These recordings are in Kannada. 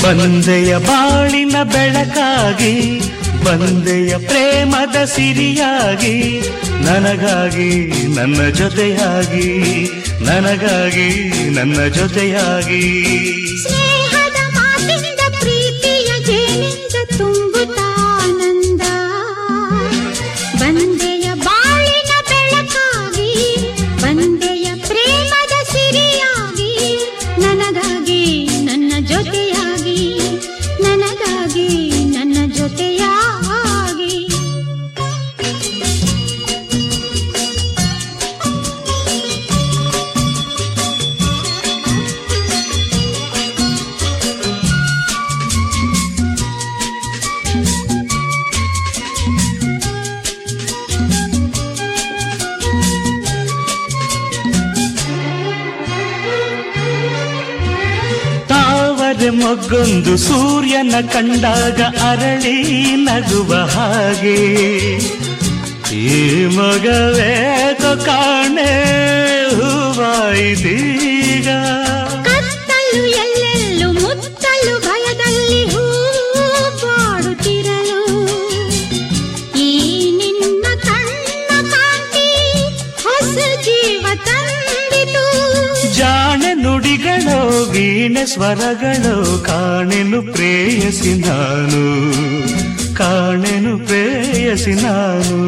ಬಂದೆಯ ಬಾಳಿನ ಬೆಳಕಾಗಿ, ಬಂದೆಯ ಪ್ರೇಮದ ಸಿರಿಯಾಗಿ, ನನಗಾಗಿ ನನ್ನ ಜೊತೆಯಾಗಿ, ನನಗಾಗಿ ನನ್ನ ಜೊತೆಯಾಗಿ. ಸ್ನೇಹದ ಮಾತಿನಿಂದ ಪ್ರೀತಿಯ ಜೇನಿಂದ ತುಂಬುತ್ತಾನಂದ. ಬಂದೆಯ ಬಾಳಿನ ಬೆಳಕಾಗಿ, ಬಂದೆಯ ಪ್ರೇಮದ ಸಿರಿಯಾಗಿ, ನನಗಾಗಿ ನನ್ನ ಜೊತೆಯಾಗಿ, ನನಗಾಗಿ ನನ್ನ ಜೊತೆಯಾಗಿ. ಮೊಗ್ಗೊಂದು ಸೂರ್ಯನ ಕಂಡಾಗ ಅರಳಿ ನಗುವ ಹಾಗೆ, ಈ ಮಗವೇಕೋ ಕಾಣೆ ಹೂವಾಯಿದೀಗ. ಕತ್ತಲು ಎಲ್ಲೆಲ್ಲೂ ಮುತ್ತಲು ಭಯದಲ್ಲಿ ಹೂ ಬಾಡುತ್ತಿರಲು, ಈ ನಿನ್ನ ಕಣ್ಣ ಕಾಂತಿ ಹೊಸ ಜೀವ ತಂದಿತು. ಜಾಣೆ ನುಡಿಗಳೋ ವೀಣೆ ಸ್ವರಗಳೋ ಕಾಣೆನು ಪ್ರೇಯಸಿ ನಾನು, ಕಾಣೆನು ಪ್ರೇಯಸಿ ನಾನು.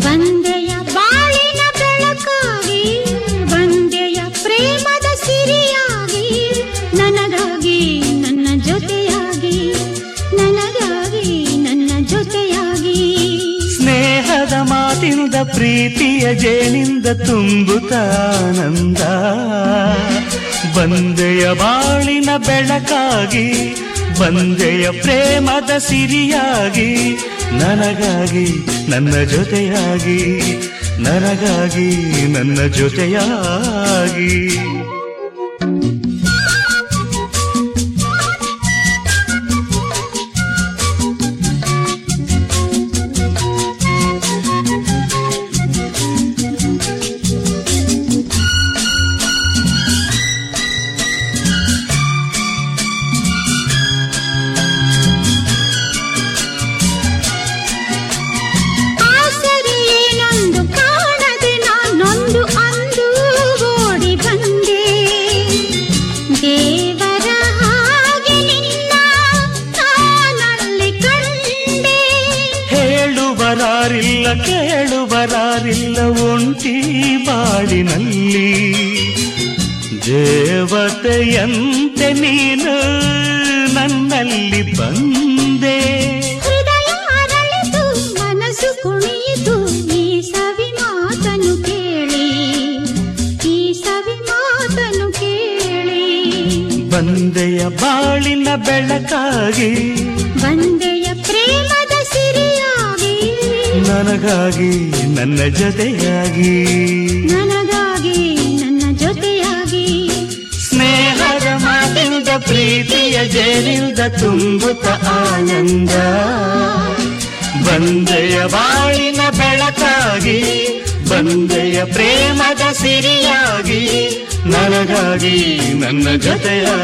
ಬಂದೆಯ ಬಾಳಿನ ಬೆಳಕಾಗಿ, ಬಂದೆಯ ಪ್ರೇಮದ ಸಿರಿಯಾಗಿ, ನನಗಾಗಿ ನನ್ನ ಜೊತೆಯಾಗಿ, ನನಗಾಗಿ ನನ್ನ ಜೊತೆಯಾಗಿ. ಸ್ನೇಹದ ಮಾತಿನಿಂದ ಪ್ರೀತಿಯ ಜೇನಿಂದ ತುಂಬುತ್ತಾನಂದ. ಬಂದೆಯ ಬಾಳಿನ ಬೆಳಕಾಗಿ, ಬಂದೆಯ ಪ್ರೇಮದ ಸಿರಿಯಾಗಿ, ನನಗಾಗಿ ನನ್ನ ಜೊತೆಯಾಗಿ, ನನಗಾಗಿ ನನ್ನ ಜೊತೆಯಾಗಿ. ಹೇಳುವರಾರಿಲ್ಲ ಕೇಳುವರಾರಿಲ್ಲ ಒಂಟಿ ಬಾಳಿನಲ್ಲಿ, ದೇವತೆಯಂತೆ ನೀನು ನನ್ನಲ್ಲಿ ಬಂದೆ. ಹೃದಯ ಅರಳಿತು ಮನಸ್ಸು ಕುಣಿಯಿತು ಈ ಸವಿ ಮಾತನು ಕೇಳಿ, ಈ ಸವಿ ಮಾತನು ಕೇಳಿ. ಬಂದೆಯ ಬಾಳಿನ ಬೆಳಕಾಗಿ, ಬಂದೆಯ ಪ್ರೇಮದ ಸಿರಿಯಾಗಿ, ನನಗಾಗಿ ನನ್ನ ಜೊತೆಯಾಗಿ, ನನಗಾಗಿ ನನ್ನ ಜೊತೆಯಾಗಿ. ಸ್ನೇಹದ ಮಾತಿನಿಂದ ಪ್ರೀತಿಯ ಜೇನಿಂದ ತುಂಬುತ್ತ ಆನಂದ. ಬಂದೆಯ ಬಾಳಿನ ಬೆಳಕಾಗಿ, ಬಂದೆಯ ಪ್ರೇಮದ ಸಿರಿಯಾಗಿ, ನನಗಾಗಿ ನನ್ನ ಜೊತೆಯಾಗಿ.